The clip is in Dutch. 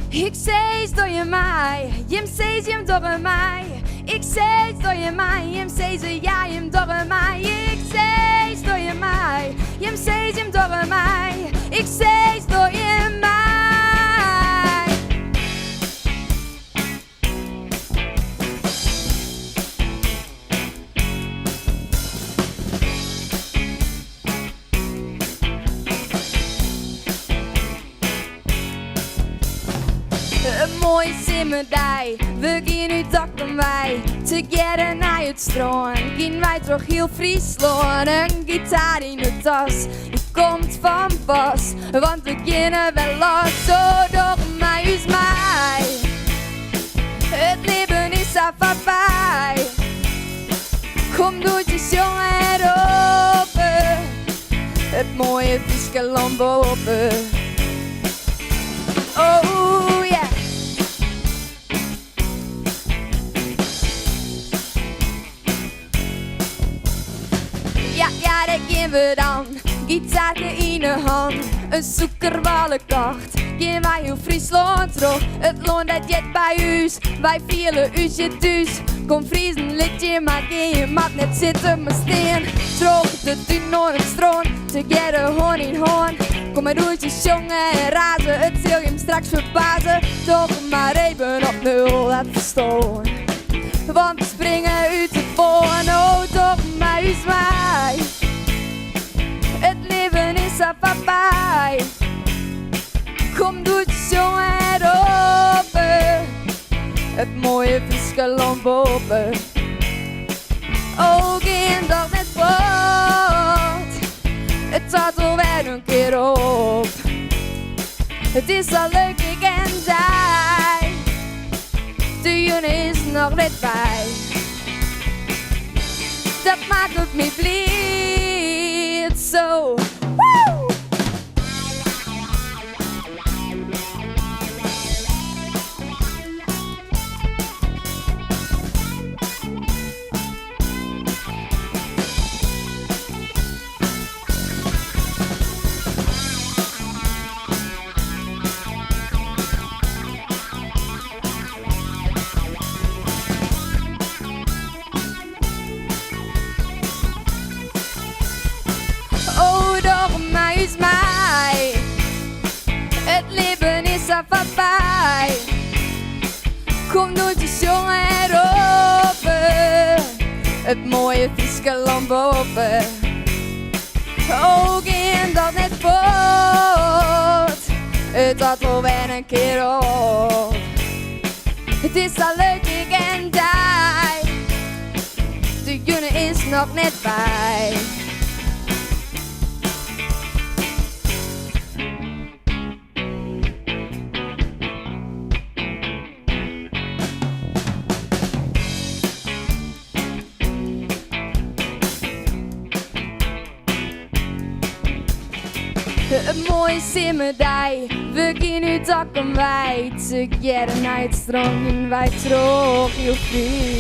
Ik zees door je mij, jem zees jem door mij. Ik zees door je mij, jem zees ja jem door mij. Ik zees door je mij, jem zees jem door mij. Ik zees door je mij. Een mooie zimmerdij, we gaan nu takken wij. Together naar het strand, gaan wij toch heel Friesland. Een gitaar in de tas, die komt van pas. Want we beginnen wel los, zo door mij is mij. Het leven is al voorbij. Kom doe je jongen open, het mooie Friesland boven. Oh yeah. Ja, dat gaan we dan. Gitaartje in de hand, een zoekerballenkracht. Gaan wij heel Friesland terug, het loont dat jet bij us. Wij vielen uurtje thuis. Kom Friesen liedje, maar geen je mat net zitten maar steen. Terug de duin naar het strand, together hand in hand. Kom maar doetjes jongen en razen, het zul je hem straks verbazen. Toch maar even op nul, laat verstaan. Want we springen uit de boom, oh toch maar is mij. Het leven is al voorbij. Kom doetjes jongen open, het mooie Friesland boven. Oh, geen dag net voort, het staat alweer een keer op. Het is al leuk, ik en zij. De jongen is nog net bij. Dat maakt het me blij zo. Woo! Is mij. Het leven is al voorbij. Kom doetjes jongen open, het mooie Friesland boven. Oh, geen dat net voort, het had wel weer een keer op. Het is al leuk, ik en jij. De jongen is nog net bij. Een mooie zimmerdij, we gaan nu takken wij. Together naar het strand en wij terug heel Friesland.